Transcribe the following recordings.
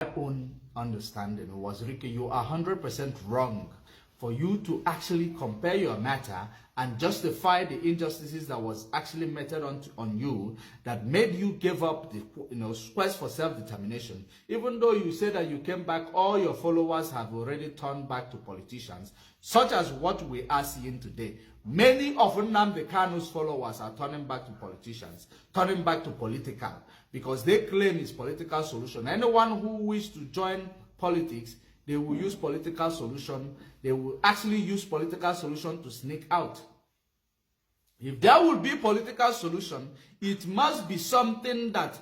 my own understanding was, Ricky, you are 100% wrong for you to actually compare your matter and justify the injustices that was actually meted on you that made you give up the quest for self-determination. Even though you say that you came back, all your followers have already turned back to politicians, such as what we are seeing today. Many of Nnamdi Kanu's followers are turning back to politicians, turning back to political, because they claim it's political solution. Anyone who wishes to join politics, they will use political solution. They will actually use political solution to sneak out. If there will be political solution, it must be something that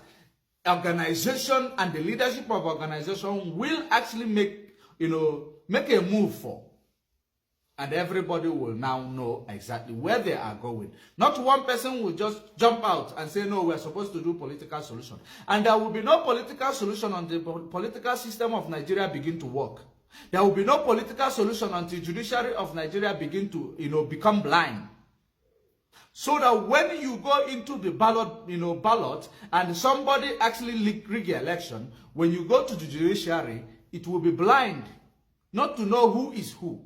organization and the leadership of organization will actually make a move for. And everybody will now know exactly where they are going. Not one person will just jump out and say, no, we're supposed to do political solution. And there will be no political solution until the political system of Nigeria begin to work. There will be no political solution until the judiciary of Nigeria begin to, become blind. So that when you go into the ballot, and somebody actually rig the election, when you go to the judiciary, it will be blind, not to know who is who.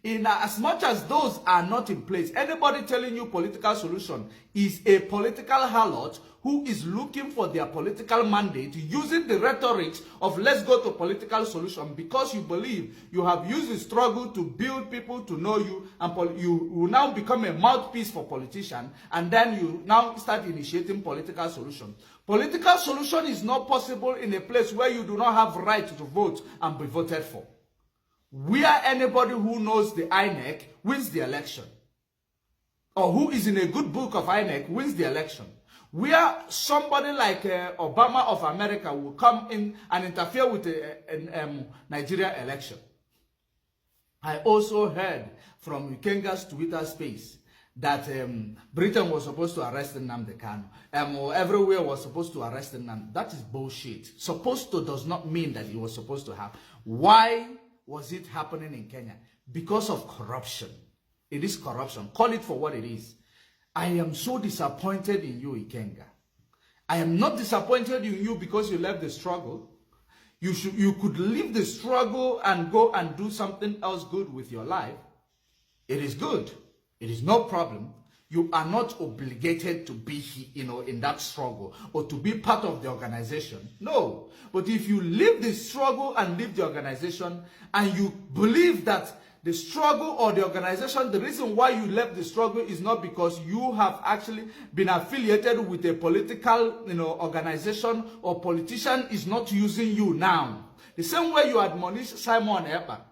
In as much as those are not in place, anybody telling you political solution is a political harlot who is looking for their political mandate using the rhetoric of let's go to political solution because you believe you have used the struggle to build people to know you, and you will now become a mouthpiece for politicians, and then you now start initiating political solution. Political solution is not possible in a place where you do not have right to vote and be voted for. Where anybody who knows the INEC wins the election, or who is in a good book of INEC wins the election. Where somebody like Obama of America will come in and interfere with the Nigeria election. I also heard from Ikenga's Twitter space that Britain was supposed to arrest Nnamdi Kanu. Everywhere was supposed to arrest Nnamdi. That is bullshit. Supposed to does not mean that it was supposed to happen. Why was it happening in Kenya? Because of corruption. It is corruption. Call it for what it is. I am so disappointed in you, Ikenga. I am not disappointed in you because you left the struggle. You could leave the struggle and go and do something else good with your life. It is good. It is no problem. You are not obligated to be, in that struggle or to be part of the organization. No. But if you leave the struggle and leave the organization, and you believe that the struggle or the organization, the reason why you left the struggle is not because you have actually been affiliated with a political, organization, or politician is not using you now. The same way you admonish Simon Ekpa.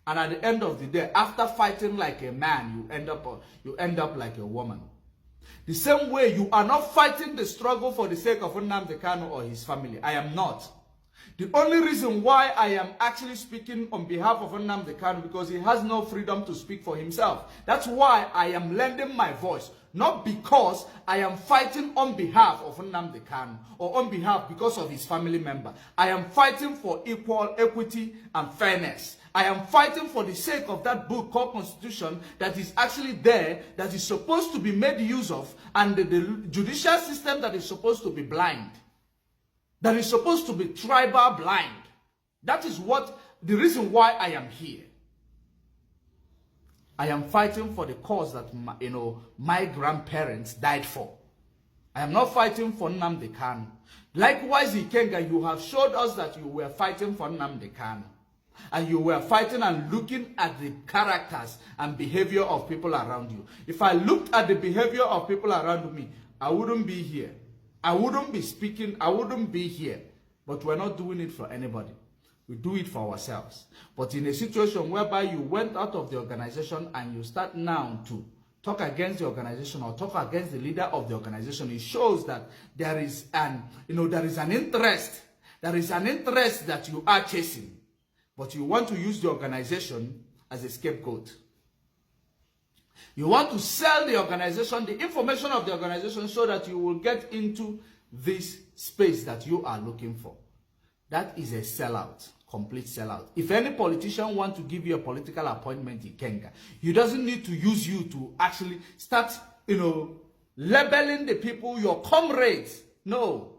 And at the end of the day, after fighting like a man, you end up like a woman. The same way you are not fighting the struggle for the sake of Nnamdi Kanu or his family. I am not. The only reason why I am actually speaking on behalf of Nnamdi Kanu because he has no freedom to speak for himself. That's why I am lending my voice. Not because I am fighting on behalf of Nnamdi Kanu or on behalf because of his family member. I am fighting for equal equity and fairness. I am fighting for the sake of that book called Constitution that is actually there, that is supposed to be made use of, and the judicial system that is supposed to be blind. That is supposed to be tribal blind. That is the reason why I am here. I am fighting for the cause that my grandparents died for. I am not fighting for Nnamdi Kanu. Likewise, Ikenga, you have showed us that you were fighting for Nnamdi Kanu. And you were fighting and looking at the characters and behavior of people around you. If I looked at the behavior of people around me, I wouldn't be here. I wouldn't be speaking. I wouldn't be here. But we're not doing it for anybody. We do it for ourselves. But in a situation whereby you went out of the organization and you start now to talk against the organization or talk against the leader of the organization, it shows that there is an interest. There is an interest that you are chasing. But you want to use the organization as a scapegoat. You want to sell the organization, the information of the organization, so that you will get into this space that you are looking for. That is a sellout, complete sellout. If any politician wants to give you a political appointment in Kenya, he doesn't need to use you to actually start, labeling the people your comrades. No.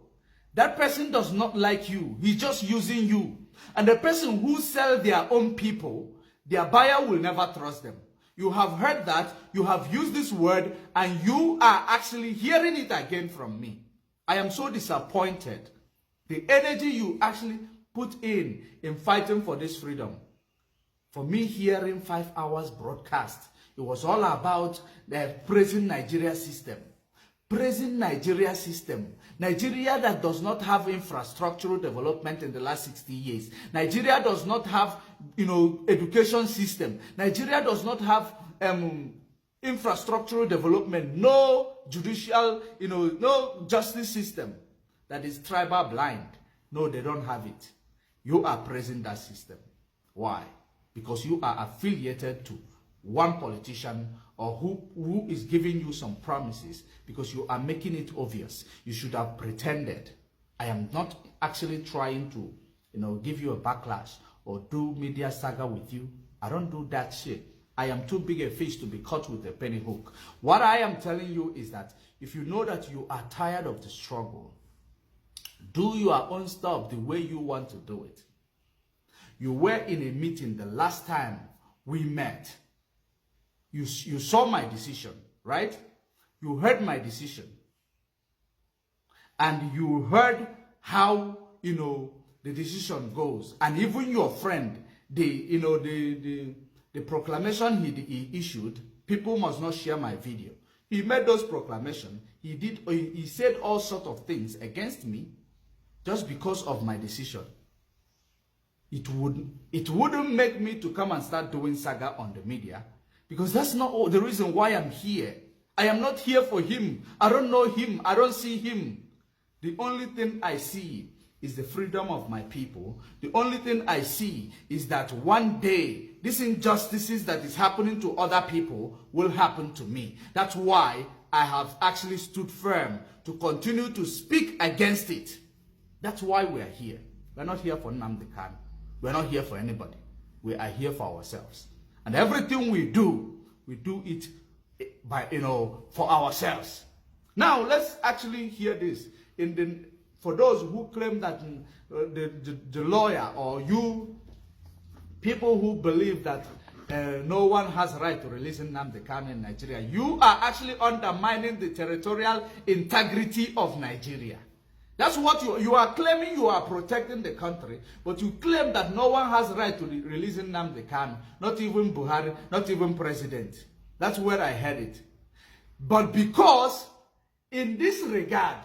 That person does not like you. He's just using you. And the person who sells their own people, their buyer will never trust them. You have heard that, you have used this word, and you are actually hearing it again from me. I am so disappointed. The energy you actually put in fighting for this freedom. For me, hearing 5 hours broadcast, it was all about the praising Nigeria system. Praising Nigeria system. Nigeria that does not have infrastructural development in the last 60 years. Nigeria does not have, education system. Nigeria does not have infrastructural development. No judicial, no justice system that is tribal blind. No, they don't have it. You are praising that system. Why? Because you are affiliated to one politician or who is giving you some promises, because you are making it obvious. You should have pretended. I am not actually trying to, give you a backlash or do media saga with you. I don't do that shit. I am too big a fish to be caught with a penny hook. What I am telling you is that if you know that you are tired of the struggle, do your own stuff the way you want to do it. You were in a meeting the last time we met. You saw my decision, right? You heard my decision. And you heard how, the decision goes. And even your friend, the proclamation he issued, people must not share my video. He made those proclamations. He said all sorts of things against me just because of my decision. It wouldn't make me to come and start doing saga on the media, because that's not the reason why I'm here. I am not here for him. I don't know him. I don't see him. The only thing I see is the freedom of my people. The only thing I see is that one day, these injustices that is happening to other people will happen to me. That's why I have actually stood firm to continue to speak against it. That's why we are here. We're not here for Nnamdi Kanu. We're not here for anybody. We are here for ourselves. And everything we do it by, for ourselves. Now, let's actually hear this. For those who claim that the lawyer or you, people who believe that no one has right to release Nnamdi Kanu in Nigeria, you are actually undermining the territorial integrity of Nigeria. That's what you are claiming. You are protecting the country, but you claim that no one has right to release Nnamdi Kanu, not even Buhari, not even president. That's where I heard it. But because in this regard,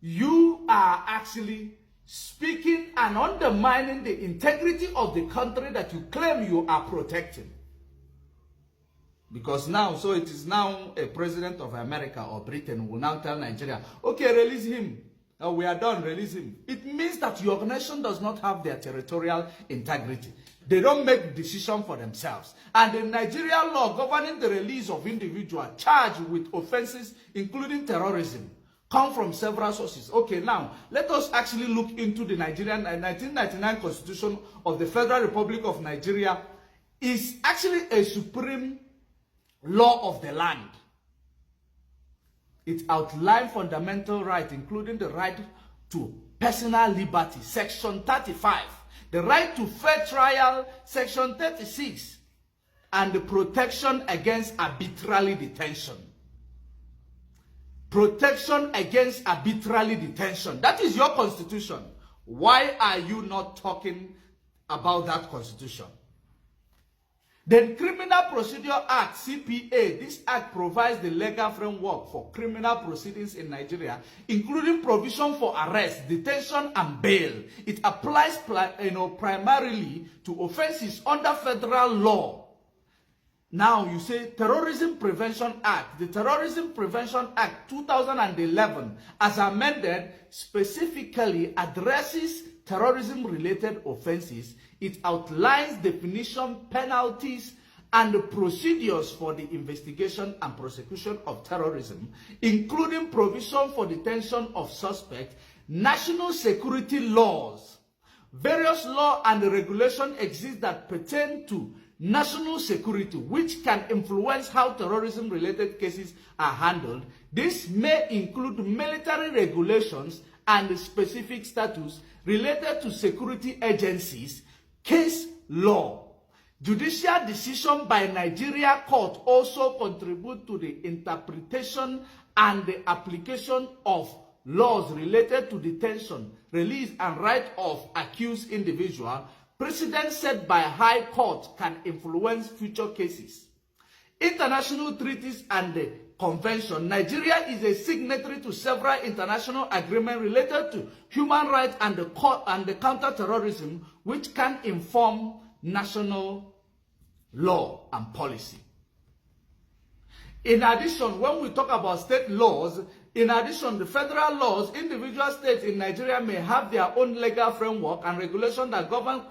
you are actually speaking and undermining the integrity of the country that you claim you are protecting. Because now, so it is now a president of America or Britain will now tell Nigeria, okay, release him. We are done, release him. It means that your nation does not have their territorial integrity. They don't make decisions for themselves. And the Nigerian law governing the release of individuals charged with offenses, including terrorism, come from several sources. Okay, now, let us actually look into the Nigerian 1999 Constitution of the Federal Republic of Nigeria. Is actually a supreme law of the land. It outlines fundamental rights, including the right to personal liberty, Section 35, the right to fair trial, Section 36, and the protection against arbitrary detention. Protection against arbitrary detention. That is your constitution. Why are you not talking about that constitution? The Criminal Procedure Act, CPA, this act provides the legal framework for criminal proceedings in Nigeria, including provision for arrest, detention, and bail. It applies primarily to offenses under federal law. Now you say Terrorism Prevention Act. The Terrorism Prevention Act 2011, as amended, specifically addresses terrorism-related offenses. It outlines definition, penalties, and the procedures for the investigation and prosecution of terrorism, including provision for detention of suspects, national security laws. Various laws and regulations exist that pertain to national security, which can influence how terrorism-related cases are handled. This may include military regulations and specific status related to security agencies, case law. Judicial decision by Nigeria court also contribute to the interpretation and the application of laws related to detention, release, and right of accused individual. Precedent set by High Court can influence future cases. International treaties and the convention. Nigeria is a signatory to several international agreements related to human rights and the counter-terrorism, which can inform national law and policy. In addition, when we talk about state laws, in addition, the federal laws, individual states in Nigeria may have their own legal framework and regulation that govern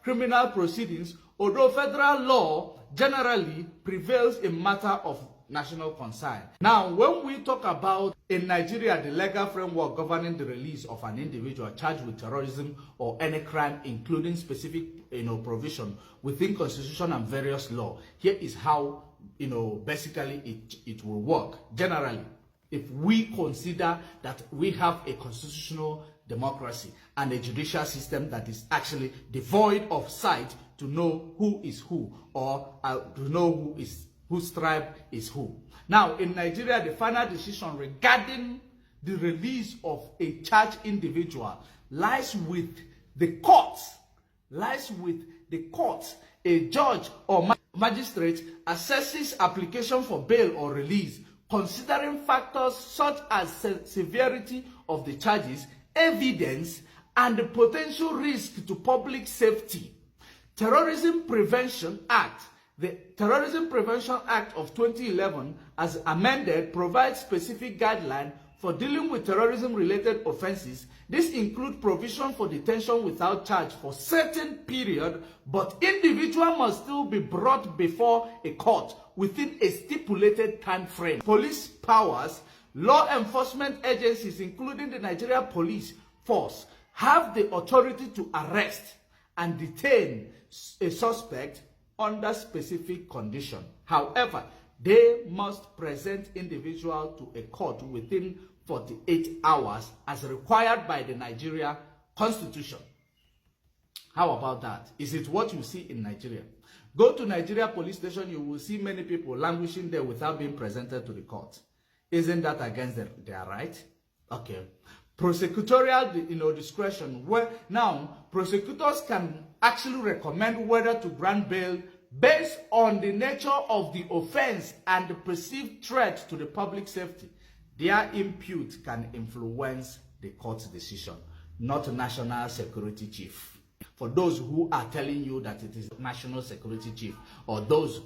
criminal proceedings, although federal law generally prevails in matter of national concern. Now, when we talk about in Nigeria the legal framework governing the release of an individual charged with terrorism or any crime, including specific provision within constitution and various law, here is how basically it will work. Generally, if we consider that we have a constitutional democracy and a judicial system that is actually devoid of sight to know who is who, or to know whose tribe is who. Now, in Nigeria, the final decision regarding the release of a charged individual lies with the courts. A judge or magistrate assesses application for bail or release, considering factors such as severity of the charges, evidence, and the potential risk to public safety. Terrorism Prevention Act. The Terrorism Prevention Act of 2011, as amended, provides specific guidelines for dealing with terrorism-related offenses. This includes provision for detention without charge for certain period, but individual must still be brought before a court within a stipulated time frame. Police powers. Law enforcement agencies, including the Nigeria Police Force, have the authority to arrest and detain a suspect under specific condition. However, they must present individual to a court within 48 hours as required by the Nigeria Constitution. How about that? Is it what you see in Nigeria? Go to Nigeria police station, you will see many people languishing there without being presented to the court. Isn't that against their right? Okay. Prosecutorial discretion. Now, prosecutors can actually recommend whether to grant bail based on the nature of the offense and the perceived threat to the public safety. Their input can influence the court's decision, not national security chief. For those who are telling you that it is national security chief, or those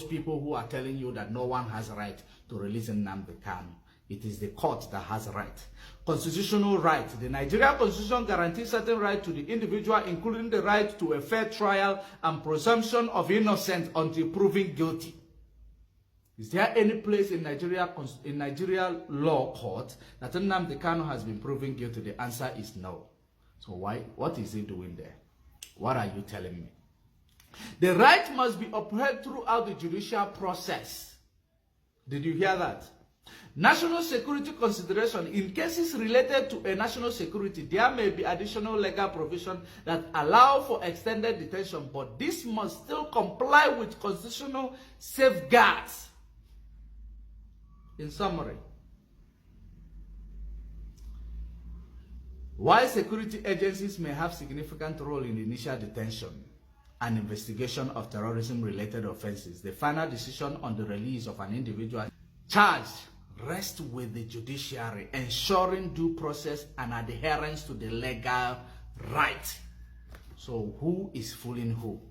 people who are telling you that no one has a right to release Nnamdi Kanu, it is the court that has a right. Constitutional right. The Nigeria Constitution guarantees certain rights to the individual, including the right to a fair trial and presumption of innocence until proven guilty. Is there any place in Nigeria law court that Nnamdi Kanu has been proven guilty? The answer is no. So what is he doing there? What are you telling me? The right must be upheld throughout the judicial process. Did you hear that? National security consideration. In cases related to a national security, there may be additional legal provision that allow for extended detention, but this must still comply with constitutional safeguards. In summary, while security agencies may have significant role in the initial detention and investigation of terrorism-related offenses, the final decision on the release of an individual charged rests with the judiciary, ensuring due process and adherence to the legal right. So who is fooling who?